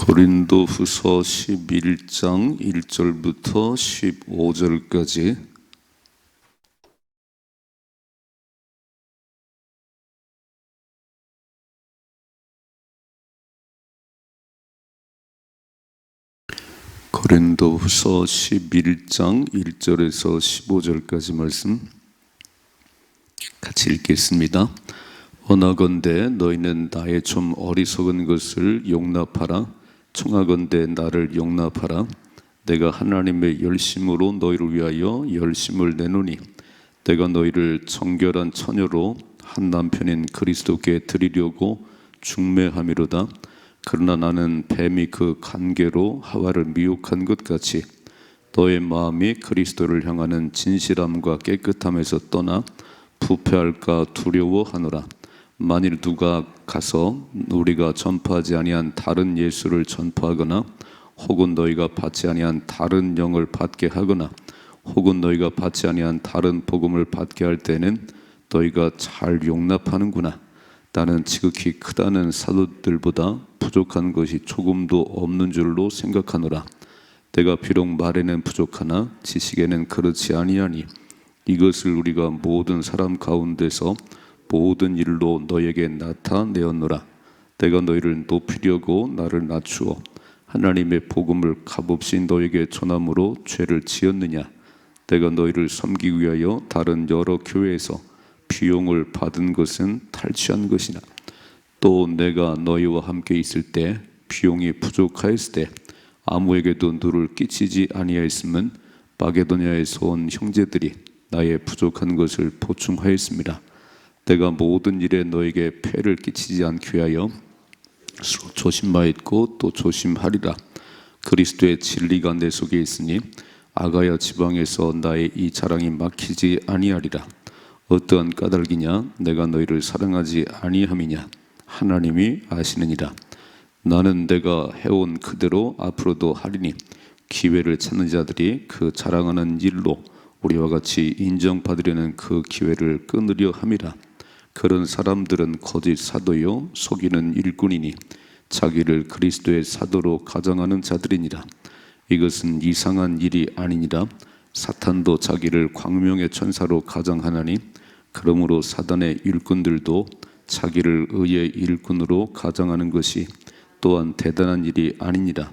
고린도후서 11장 1절부터 15절까지 고린도후서 11장 1절에서 15절까지 말씀 같이 읽겠습니다. 원하건대 너희는 나의 좀 어리석은 것을 용납하라. 청하건대 나를 용납하라. 내가 하나님의 열심으로 너희를 위하여 열심을 내노니 내가 너희를 정결한 처녀로 한 남편인 그리스도께 드리려고 중매함이로다. 그러나 나는 뱀이 그 간계로 하와를 미혹한 것 같이 너의 마음이 그리스도를 향하는 진실함과 깨끗함에서 떠나 부패할까 두려워하노라. 만일 누가 가서 우리가 전파하지 아니한 다른 예수를 전파하거나 혹은 너희가 받지 아니한 다른 영을 받게 하거나 혹은 너희가 받지 아니한 다른 복음을 받게 할 때는 너희가 잘 용납하는구나. 나는 지극히 크다는 사도들보다 부족한 것이 조금도 없는 줄로 생각하노라. 내가 비록 말에는 부족하나 지식에는 그렇지 아니하니 이것을 우리가 모든 사람 가운데서 모든 일로 너에게 나타내었노라. 내가 너희를 높이려고 나를 낮추어 하나님의 복음을 값없이 너에게 전함으로 죄를 지었느냐. 내가 너희를 섬기기 위하여 다른 여러 교회에서 비용을 받은 것은 탈취한 것이나 또 내가 너희와 함께 있을 때 비용이 부족하였을 때 아무에게도 누를 끼치지 아니하였으면 마게도냐에서 온 형제들이 나의 부족한 것을 보충하였습니다. 내가 모든 일에 너에게 폐를 끼치지 않게 하여 조심하였고 또 조심하리라. 그리스도의 진리가 내 속에 있으니 아가야 지방에서 나의 이 자랑이 막히지 아니하리라. 어떠한 까닭이냐? 내가 너희를 사랑하지 아니함이냐? 하나님이 아시느니라. 나는 내가 해온 그대로 앞으로도 하리니 기회를 찾는 자들이 그 자랑하는 일로 우리와 같이 인정받으려는 그 기회를 끊으려 함이라. 그런 사람들은 거짓 사도요 속이는 일꾼이니 자기를 그리스도의 사도로 가정하는 자들이니라. 이것은 이상한 일이 아니니라. 사탄도 자기를 광명의 천사로 가정하나니 그러므로 사단의 일꾼들도 자기를 의의 일꾼으로 가정하는 것이 또한 대단한 일이 아니니라.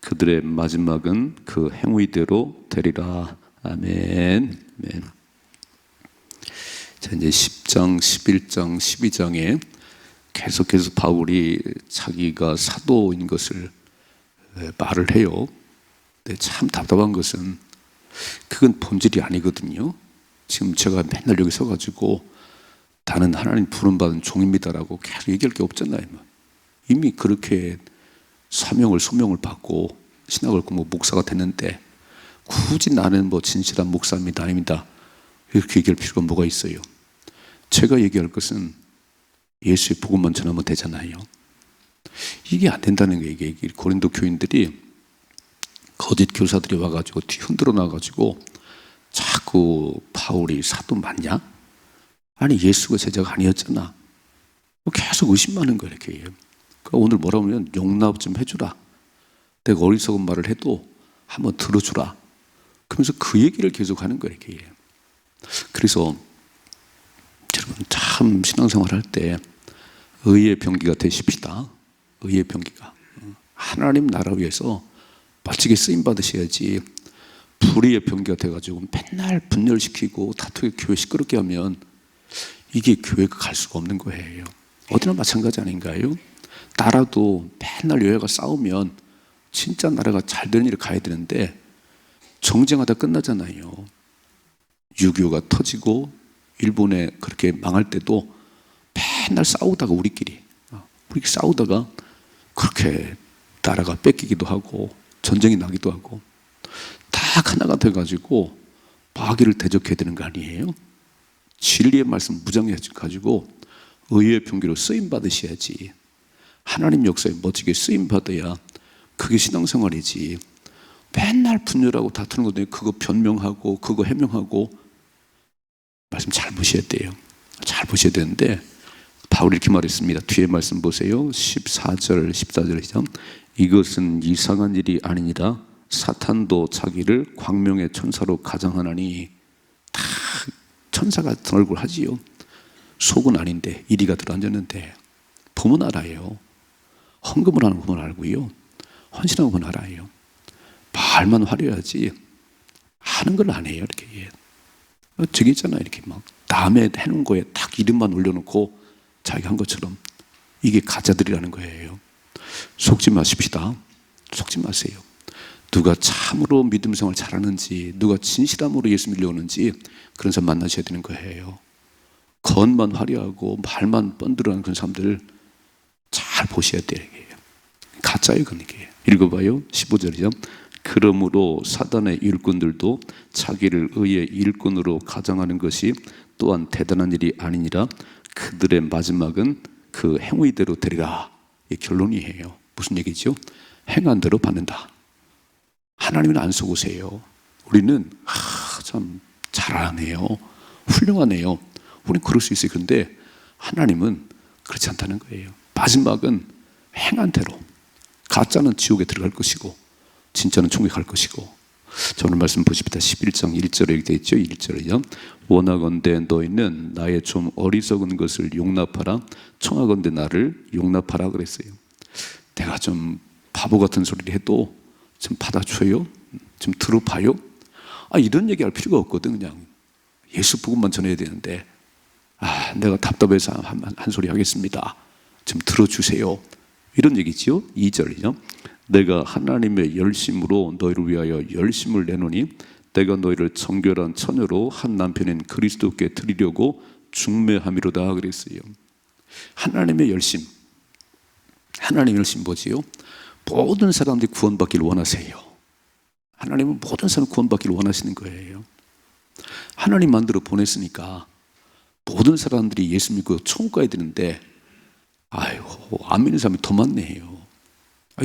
그들의 마지막은 그 행위대로 되리라. 아멘. 아멘. 자, 이제 10장, 11장, 12장에 계속해서 바울이 자기가 사도인 것을 말을 해요. 근데 참 답답한 것은 그건 본질이 아니거든요. 지금 제가 맨날 여기 서가지고 나는 하나님 부름받은 종입니다라고 계속 얘기할 게 없잖아요. 이미 그렇게 사명을 소명을 받고 신학을 공부 목사가 됐는데 굳이 나는 진실한 목사입니다 아닙니다 이렇게 얘기할 필요가 뭐가 있어요? 제가 얘기할 것은 예수의 복음만 전하면 되잖아요. 이게 안 된다는 거예요. 이게 고린도 교인들이 거짓 교사들이 와가지고 흔들어 놔가지고 자꾸 바울이 사도 맞냐? 아니 예수가 제자가 아니었잖아. 계속 의심하는 거예요. 이렇게. 그러니까 오늘 뭐라고 하면 용납 좀 해주라. 내가 어리석은 말을 해도 한번 들어주라. 그러면서 그 얘기를 계속 하는 거예요. 이렇게. 그래서 여러분 참 신앙생활 할 때 의의 병기가 되십시다. 의의 병기가. 하나님 나라 위해서 멋지게 쓰임 받으셔야지 불의의 병기가 돼가지고 맨날 분열시키고 다투게 교회 시끄럽게 하면 이게 교회가 갈 수가 없는 거예요. 어디나 마찬가지 아닌가요? 나라도 맨날 여야가 싸우면 진짜 나라가 잘 되는 일을 가야 되는데 정쟁하다 끝나잖아요. 6.25가 터지고 일본에 그렇게 망할 때도 맨날 싸우다가 우리끼리 싸우다가 그렇게 나라가 뺏기기도 하고 전쟁이 나기도 하고 딱 하나가 돼가지고 마귀를 대적해야 되는 거 아니에요? 진리의 말씀 무장해가지고 의의 병기로 쓰임 받으셔야지. 하나님 역사에 멋지게 쓰임 받아야 그게 신앙생활이지. 맨날 분열하고 다투는 것도 그거 변명하고 그거 해명하고 말씀 잘 보셔야 돼요. 잘 보셔야 되는데 바울이 이렇게 말했습니다. 뒤에 말씀 보세요. 14절 시작. 이것은 이상한 일이 아니니라. 사탄도 자기를 광명의 천사로 가장하나니. 다 천사 같은 얼굴 하지요. 속은 아닌데 이리가 들어앉았는데 범은 알아요. 헌금을 하는 범은 알고요, 헌신하는 범은 알아요. 말만 화려하지 하는 걸 안 해요. 이렇게 저기 있잖아요. 이렇게 막 남의 해놓은 거에 딱 이름만 올려놓고 자기가 한 것처럼. 이게 가짜들이라는 거예요. 속지 마십시다. 속지 마세요. 누가 참으로 믿음 생활 잘하는지, 누가 진실함으로 예수 믿려오는지 그런 사람 만나셔야 되는 거예요. 겉만 화려하고 말만 뻔들어하는 그런 사람들 잘 보셔야 돼요. 가짜예요. 그게. 읽어봐요. 15절이죠. 그러므로 사단의 일꾼들도 자기를 의의 일꾼으로 가장하는 것이 또한 대단한 일이 아니니라. 그들의 마지막은 그 행위대로 되리라. 이 결론이에요. 무슨 얘기죠? 행한 대로 받는다. 하나님은 안 속으세요. 우리는 참 잘하네요, 훌륭하네요, 우리는 그럴 수 있어요. 그런데 하나님은 그렇지 않다는 거예요. 마지막은 행한 대로. 가짜는 지옥에 들어갈 것이고 진짜는 천국에 갈 것이고. 자, 오늘 말씀 보십시다. 11장 1절에 이렇게 되어 있죠. 1절이요. 원하건대 너희는 나의 좀 어리석은 것을 용납하라. 청하건대 나를 용납하라 그랬어요. 내가 좀 바보 같은 소리를 해도 좀 받아줘요? 좀 들어봐요? 이런 얘기할 필요가 없거든. 그냥 예수 복음만 전해야 되는데 내가 답답해서 한 소리 하겠습니다, 좀 들어주세요, 이런 얘기지요. 2절이죠. 내가 하나님의 열심으로 너희를 위하여 열심을 내노니 내가 너희를 정결한 처녀로 한 남편인 그리스도께 드리려고 중매함이로다 그랬어요. 하나님의 열심. 하나님의 열심 뭐지요? 모든 사람들이 구원받기를 원하세요. 하나님은 모든 사람 구원받기를 원하시는 거예요. 하나님 만들어 보냈으니까 모든 사람들이 예수 믿고 천국 가야 되는데 안 믿는 사람이 더 많네요.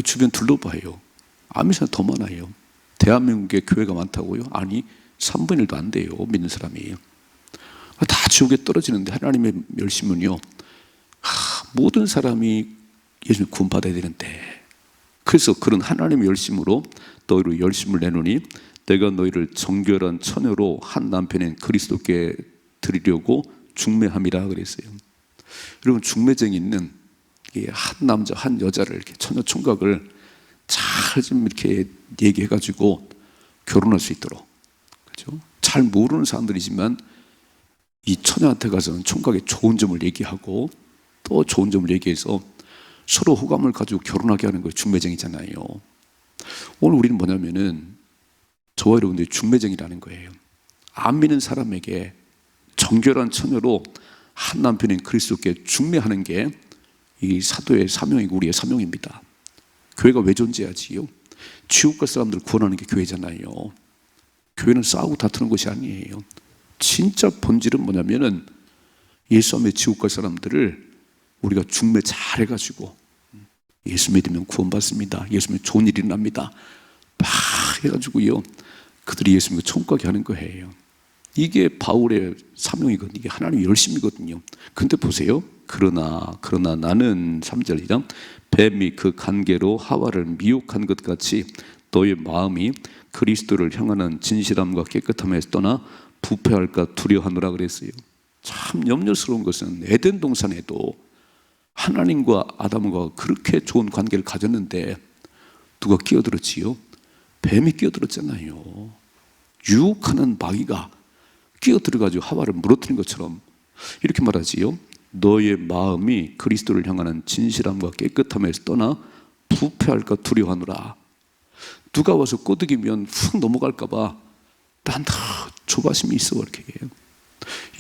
주변 둘러봐요. 안 믿는 사람이 더 많아요. 대한민국에 교회가 많다고요? 아니, 3분의 1도 안 돼요. 믿는 사람이. 다 지옥에 떨어지는데 하나님의 열심은요, 모든 사람이 예수 믿고 구원받아야 되는데. 그래서 그런 하나님의 열심으로 너희를 열심을 내노니 내가 너희를 정결한 처녀로 한 남편인 그리스도께 드리려고 중매함이라 그랬어요. 여러분, 중매쟁이 있는 한 남자 한 여자를 이렇게 처녀 총각을 잘 좀 이렇게 얘기해가지고 결혼할 수 있도록, 그렇죠? 잘 모르는 사람들이지만 이 처녀한테 가서는 총각의 좋은 점을 얘기하고 또 좋은 점을 얘기해서 서로 호감을 가지고 결혼하게 하는 거예요. 중매쟁이잖아요. 오늘 우리는 뭐냐면은 저와 여러분들이 중매쟁이라는 거예요. 안 믿는 사람에게 정결한 처녀로 한 남편인 그리스도께 중매하는 게 이 사도의 사명이고 우리의 사명입니다. 교회가 왜 존재하지요? 지옥 갈 사람들을 구원하는 게 교회잖아요. 교회는 싸우고 다투는 것이 아니에요. 진짜 본질은 뭐냐면은 예수 안에 지옥 갈 사람들을 우리가 중매 잘 해가지고 예수 믿으면 구원받습니다, 예수 믿으면 좋은 일이 일어납니다 막 해가지고요, 그들이 예수 믿고 천국 가게 하는 거예요. 이게 바울의 사명이거든요. 이게 하나님의 열심이거든요. 근데 보세요. 그러나 나는 3절이죠. 뱀이 그 간계로 하와를 미혹한 것 같이 너의 마음이 그리스도를 향하는 진실함과 깨끗함에서 떠나 부패할까 두려워하노라 그랬어요. 참 염려스러운 것은 에덴 동산에도 하나님과 아담과 그렇게 좋은 관계를 가졌는데 누가 끼어들었지요? 뱀이 끼어들었잖아요. 유혹하는 마귀가 끼어들어가지고 하와를 무너뜨린 것처럼 이렇게 말하지요. 너의 마음이 그리스도를 향하는 진실함과 깨끗함에서 떠나 부패할까 두려워하노라. 누가 와서 꼬드기면 훅 넘어갈까봐 난 다 조바심이 있어. 이렇게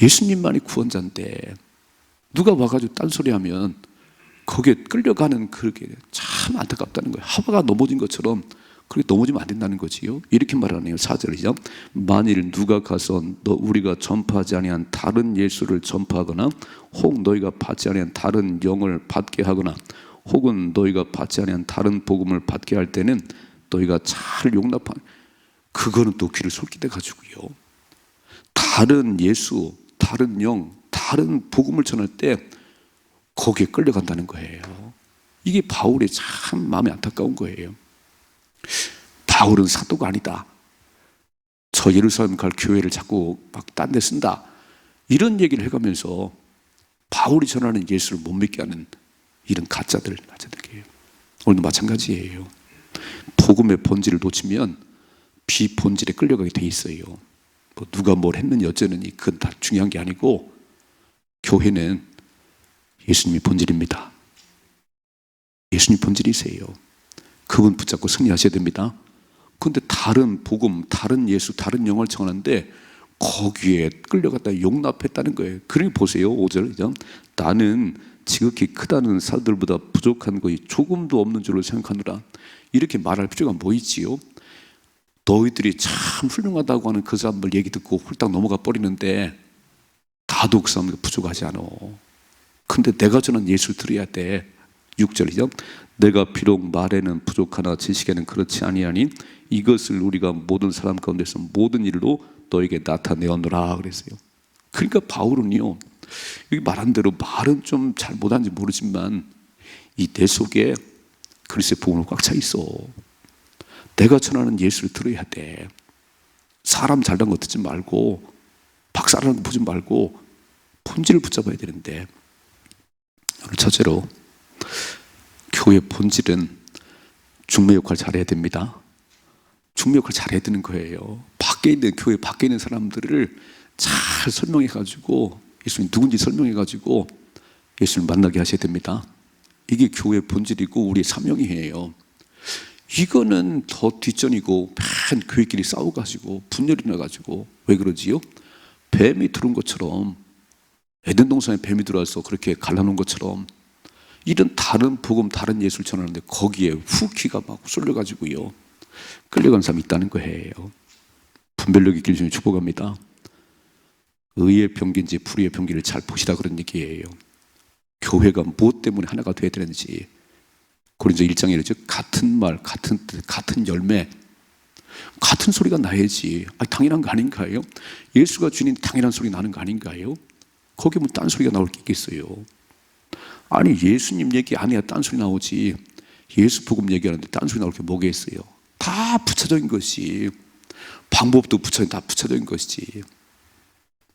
예수님만이 구원자인데 누가 와가지고 딴소리하면 거기에 끌려가는, 그렇게 참 안타깝다는 거예요. 하와가 넘어진 것처럼 그렇게 넘어지면 안 된다는 거지요. 이렇게 말하네요. 4절이죠. 만일 누가 가서 우리가 전파하지 아니한 다른 예수를 전파하거나 혹 너희가 받지 아니한 다른 영을 받게 하거나 혹은 너희가 받지 아니한 다른 복음을 받게 할 때는 너희가 잘 용납하는, 그거는 또 귀를 솔깃해 가지고요, 다른 예수, 다른 영, 다른 복음을 전할 때 거기에 끌려간다는 거예요. 이게 바울의 참 마음이 안타까운 거예요. 바울은 사도가 아니다. 저 예루살렘 갈 교회를 자꾸 막 딴 데 쓴다. 이런 얘기를 해가면서 바울이 전하는 예수를 못 믿게 하는 이런 가짜들이에요. 오늘도 마찬가지예요. 복음의 본질을 놓치면 비본질에 끌려가게 돼 있어요. 뭐 누가 뭘 했느니 어쩌느니 그건 다 중요한 게 아니고, 교회는 예수님이 본질입니다. 예수님 본질이세요. 그분 붙잡고 승리하셔야 됩니다. 그런데 다른 복음, 다른 예수, 다른 영어를 정하는데 거기에 끌려갔다 용납했다는 거예요. 그러니 보세요. 5절. 나는 지극히 크다는 사람들보다 부족한 것이 조금도 없는 줄로 생각하노라. 이렇게 말할 필요가 뭐 있지요? 너희들이 참 훌륭하다고 하는 그 사람들 얘기 듣고 훌딱 넘어가 버리는데 나도 그 사람들 부족하지 않아. 근데 내가 전한 예수를 들어야 돼. 6절이죠. 내가 비록 말에는 부족하나 지식에는 그렇지 아니하니 이것을 우리가 모든 사람 가운데서 모든 일로 너에게 나타내었노라 그랬어요. 그러니까 바울은요, 여기 말한 대로 말은 좀 잘 못하는지 모르지만 이 내 속에 그리스도의 복음으로 꽉 차 있어. 내가 전하는 예수를 들어야 돼. 사람 잘난 거 듣지 말고 박사라는 거 보지 말고 본질을 붙잡아야 되는데, 오늘 첫째로 교회의 본질은 중매 역할 잘해야 됩니다. 중매 역할 잘해야 되는 거예요. 밖에 있는, 교회 밖에 있는 사람들을 잘 설명해가지고 예수님 누군지 설명해가지고 예수를 만나게 하셔야 됩니다. 이게 교회의 본질이고 우리의 사명이에요. 이거는 더 뒷전이고 맨 교회끼리 싸워가지고 분열이 나가지고 왜 그러지요? 뱀이 들어온 것처럼, 에덴 동산에 뱀이 들어와서 그렇게 갈라놓은 것처럼 이런 다른 복음, 다른 예수를 전하는데 거기에 후키가 막 쏠려가지고요 끌려간 사람이 있다는 거예요. 분별력이 길주님 축복합니다. 의의 병기인지 불의의 병기를 잘 보시라 그런 얘기예요. 교회가 무엇 때문에 하나가 되어야 되는지. 고린도 1장에 이러죠. 같은 말, 같은 뜻, 같은 열매, 같은 소리가 나야지. 당연한 거 아닌가요? 예수가 주님 당연한 소리 나는 거 아닌가요? 거기에 뭐 딴 소리가 나올 게 있겠어요? 아니 예수님 얘기 안 해야 딴 소리 나오지. 예수 복음 얘기하는데 딴 소리 나올 게 뭐가 있어요? 다 부차적인 것이, 방법도 다 부차적인 것이지.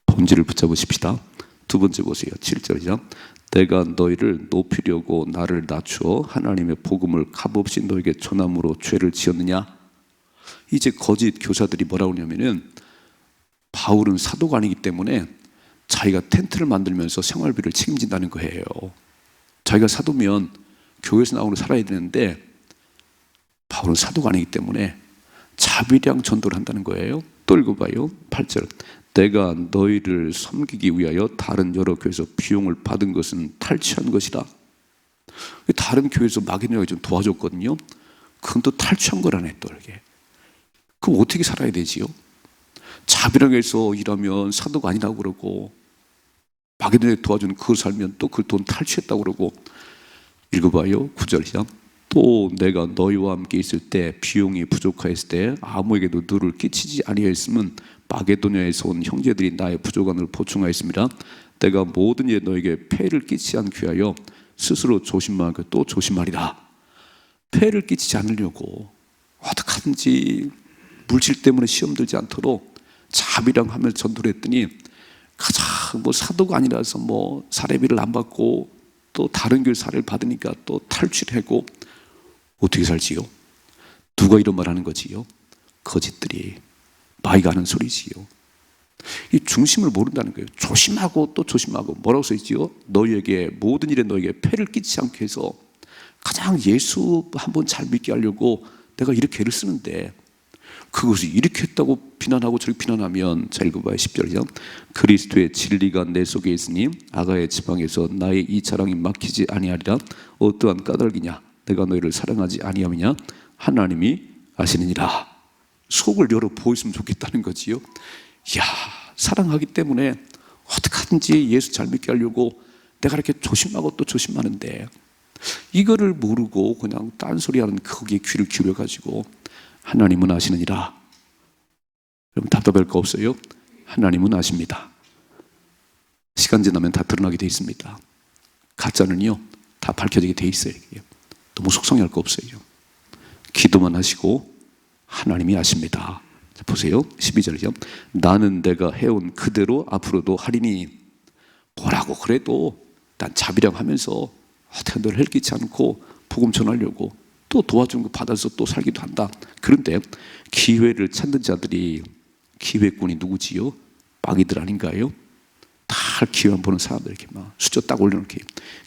본질을 붙잡으십시다. 두 번째 보세요. 7절이죠. 내가 너희를 높이려고 나를 낮추어 하나님의 복음을 값없이 너에게 전함으로 죄를 지었느냐? 이제 거짓 교사들이 뭐라고 하냐면은 바울은 사도가 아니기 때문에 자기가 텐트를 만들면서 생활비를 책임진다는 거예요. 자기가 사도면 교회에서 나오는 살아야 되는데 바울은 사도가 아니기 때문에 자비량 전도를 한다는 거예요. 또 읽어봐요. 8절. 내가 너희를 섬기기 위하여 다른 여러 교회에서 비용을 받은 것은 탈취한 것이라. 다른 교회에서 마게도냐가 좀 도와줬거든요. 그건 또 탈취한 거라네 또 이렇게. 그럼 어떻게 살아야 되지요? 자비량에서 일하면 사도가 아니라고 그러고, 마게도냐에 도와주는 그걸 살면 또 그 돈 탈취했다고 그러고. 읽어봐요. 9절이죠. 또 내가 너희와 함께 있을 때 비용이 부족하였을 때 아무에게도 누를 끼치지 아니하였으면 마게도냐에서 온 형제들이 나의 부족함을 보충하였습니다. 내가 모든 일에 너에게 폐를 끼치지 않기 위하여 스스로 조심하고 또 조심하리라. 폐를 끼치지 않으려고 어떻게든지 물질 때문에 시험 들지 않도록 자비랑 하며 전도를 했더니, 가장 뭐 사도가 아니라서 뭐 사례비를 안 받고 또 다른 교회 사례를 받으니까 또 탈취를 하고. 어떻게 살지요? 누가 이런 말 하는 거지요? 거짓들이, 마이가 하는 소리지요. 이 중심을 모른다는 거예요. 조심하고 또 조심하고. 뭐라고 써있지요? 너희에게 모든 일에 너에게 폐를 끼치지 않게 해서, 가장 예수 한번 잘 믿게 하려고 내가 이렇게 애를 쓰는데 그것이 이렇게 했다고 비난하고 저렇게 비난하면, 자 읽어봐요. 10절이죠. 그리스도의 진리가 내 속에 있으니 아가야 지방에서 나의 이 자랑이 막히지 아니하리라. 어떠한 까닭이냐? 내가 너희를 사랑하지 아니하느냐? 하나님이 아시느니라. 속을 열어 보였으면 좋겠다는 거지요. 이야, 사랑하기 때문에 어떻게든지 예수 잘 믿게 하려고 내가 이렇게 조심하고 또 조심하는데, 이거를 모르고 그냥 딴소리하는 거기에 귀를 기울여가지고 하나님은 아시느니라. 여러분 답답할 거 없어요? 하나님은 아십니다. 시간 지나면 다 드러나게 돼 있습니다. 가짜는요 다 밝혀지게 돼 있어요. 너무 속상해할 거 없어요. 기도만 하시고 하나님이 아십니다. 자, 보세요. 12절이죠. 나는 내가 해온 그대로 앞으로도 하리니, 뭐라고 그래도 난 자비랑 하면서 어떻게 늘 헬기치 않고 복음 전하려고 또 도와주는 거 받아서 또 살기도 한다. 그런데 기회를 찾는 자들이, 기회꾼이 누구지요? 마귀들 아닌가요? 다 기회만 보는 사람들, 이렇게 막 숫자 딱 올려놓게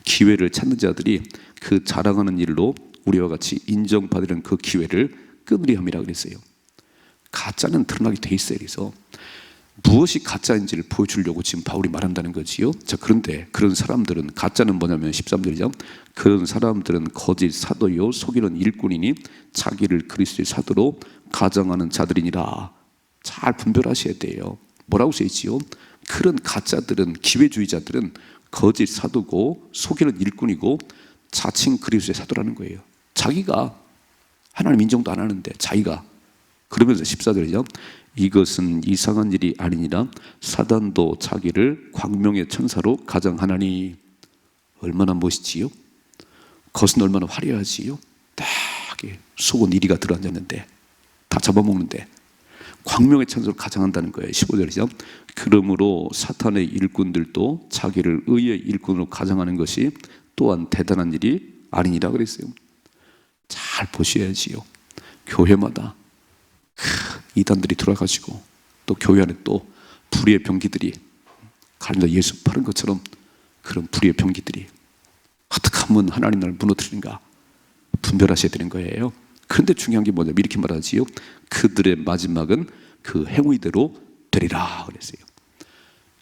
기회를 찾는 자들이 그 자랑하는 일로 우리와 같이 인정받으려는 그 기회를 끊으려 함이라 그랬어요. 가짜는 드러나게 돼 있어요. 그래서 무엇이 가짜인지를 보여주려고 지금 바울이 말한다는 거지요. 자, 그런데 그런 사람들은, 가짜는 뭐냐면 13절이죠. 그런 사람들은 거짓 사도요 속이는 일꾼이니 자기를 그리스도의 사도로 가정하는 자들이니라. 잘 분별하셔야 돼요. 뭐라고 써있지요? 그런 가짜들은, 기회주의자들은 거짓 사도고 속이는 일꾼이고 자칭 그리스도의 사도라는 거예요. 자기가 하나님 인정도 안 하는데 자기가, 그러면서 14절이죠. 이것은 이상한 일이 아니니라 사단도 자기를 광명의 천사로 가장하나니. 얼마나 멋있지요? 겉은 얼마나 화려하지요? 딱 속은 이리가 들어앉았는데 다 잡아먹는데 광명의 천사로 가장한다는 거예요. 15절이죠. 그러므로 사탄의 일꾼들도 자기를 의의 일꾼으로 가장하는 것이 또한 대단한 일이 아니니라 그랬어요. 잘 보셔야지요. 교회마다 이단들이 들어와가지고 또 교회 안에 또 불의의 병기들이, 가령 예수 팔은 것처럼 그런 불의의 병기들이 어떻게 하면 하나님 나라를 무너뜨리는가 분별하셔야 되는 거예요. 그런데 중요한 게 뭐냐면 이렇게 말하지요. 그들의 마지막은 그 행위대로 되리라 그랬어요.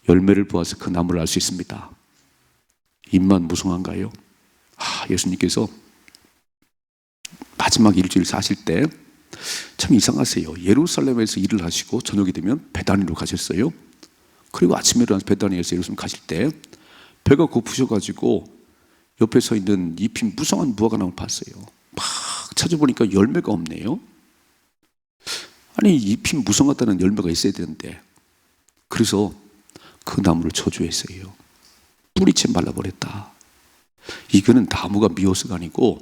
열매를 보아서 그 나무를 알 수 있습니다. 입만 무성한가요? 예수님께서 마지막 일주일 사실 때 참 이상하세요. 예루살렘에서 일을 하시고 저녁이 되면 베다니로 가셨어요. 그리고 아침에 일어나서 베다니에서 예루살렘 가실 때 배가 고프셔가지고 옆에 서 있는 잎이 무성한 무화과 나무를 봤어요. 막 찾아보니까 열매가 없네요. 아니, 잎이 무성하다는 열매가 있어야 되는데, 그래서 그 나무를 저주했어요. 뿌리채 말라버렸다. 이거는 나무가 미워서가 아니고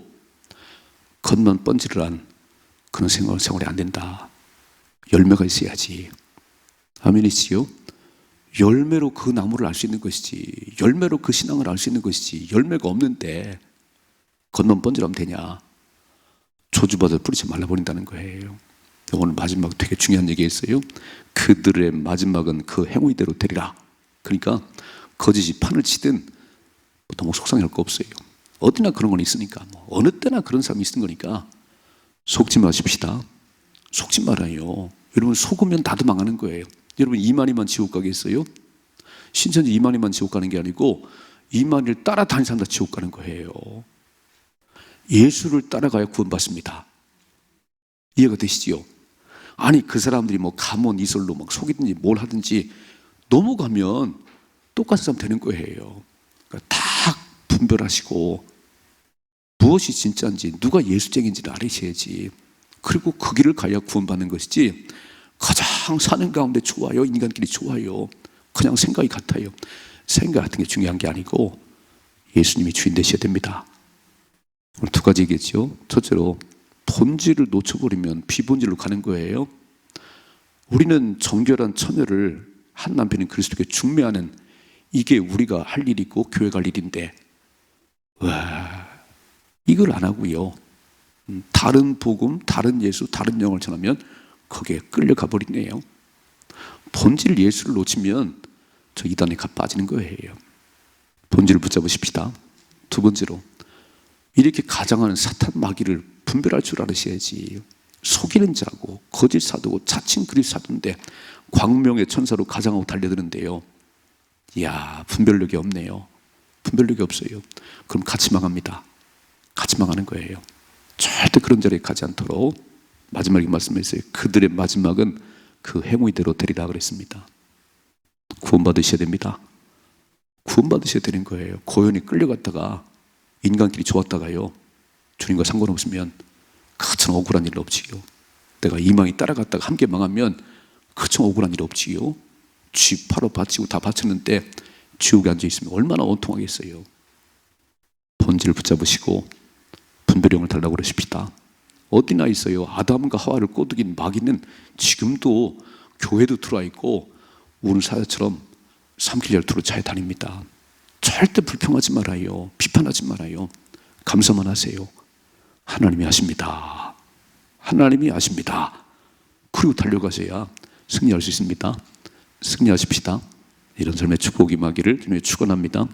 겉만 번지르한 그런 생활이 안 된다. 열매가 있어야지. 아멘이지요? 열매로 그 나무를 알 수 있는 것이지, 열매로 그 신앙을 알 수 있는 것이지, 열매가 없는데 겉만 번지르면 되냐? 저주받아 뿌리채 말라버린다는 거예요. 오늘 마지막 되게 중요한 얘기했어요. 그들의 마지막은 그 행위대로 되리라. 그러니까 거짓이 판을 치든 너무 속상할 거 없어요. 어디나 그런 건 있으니까, 어느 때나 그런 사람이 있는 거니까 속지 마십시다. 속지 말아요. 여러분, 속으면 다들 망하는 거예요. 여러분, 이만희만 지옥 가겠어요? 신천지 이만희만 지옥 가는 게 아니고 이만희를 따라다니는 사람 다 지옥 가는 거예요. 예수를 따라가야 구원받습니다. 이해가 되시지요? 아니, 그 사람들이 가몬 이설로 속이든지 뭘 하든지 넘어가면 똑같은 사람 되는 거예요. 그러니까 다 분별하시고 무엇이 진짜인지, 누가 예수쟁인지를 알으셔야지. 그리고 그 길을 가야 구원받는 것이지, 가장 사는 가운데 좋아요, 인간끼리 좋아요, 그냥 생각이 같아요, 생각 같은 게 중요한 게 아니고 예수님이 주인 되셔야 됩니다. 오늘 두 가지 얘기했죠. 첫째로, 본질을 놓쳐버리면 비본질로 가는 거예요. 우리는 정결한 처녀를 한 남편인 그리스도께 중매하는, 이게 우리가 할 일이고 교회가 할 일인데, 이걸 안 하고요, 다른 복음, 다른 예수, 다른 영을 전하면 거기에 끌려가 버리네요. 본질 예수를 놓치면 저 이단에 가 빠지는 거예요. 본질을 붙잡으십시다. 두 번째로, 이렇게 가장하는 사탄 마귀를 분별할 줄 알으셔야지. 속이는 자고 거짓 사도고 자칭 그리스도 사도인데 광명의 천사로 가장하고 달려드는데요, 이야, 분별력이 없네요. 분별력이 없어요. 그럼 같이 망합니다. 같이 망하는 거예요. 절대 그런 자리에 가지 않도록 마지막에 말씀했어요. 그들의 마지막은 그 행위대로 되리라 그랬습니다. 구원받으셔야 됩니다. 구원받으셔야 되는 거예요. 고연히 끌려갔다가 인간끼리 좋았다가요, 주님과 상관없으면 그처럼 억울한 일 없지요. 내가 이망이 따라갔다가 함께 망하면 그처럼 억울한 일 없지요. 쥐 팔아 바치고 다 바쳤는데 지옥에 앉아있으면 얼마나 원통하겠어요. 본질을 붙잡으시고 분별력을 달라고 그러십시다. 어디나 있어요. 아담과 하와를 꼬드긴 마귀는 지금도 교회도 들어와 있고 오늘 사자처럼 삼킬 열두로 잘 다닙니다. 절대 불평하지 말아요. 비판하지 말아요. 감사만 하세요. 하나님이 하십니다. 하나님이 하십니다. 그리고 달려가셔야 승리할 수 있습니다. 승리하십시다. 이런 삶의 축복이 임하기를 주님의 축원합니다.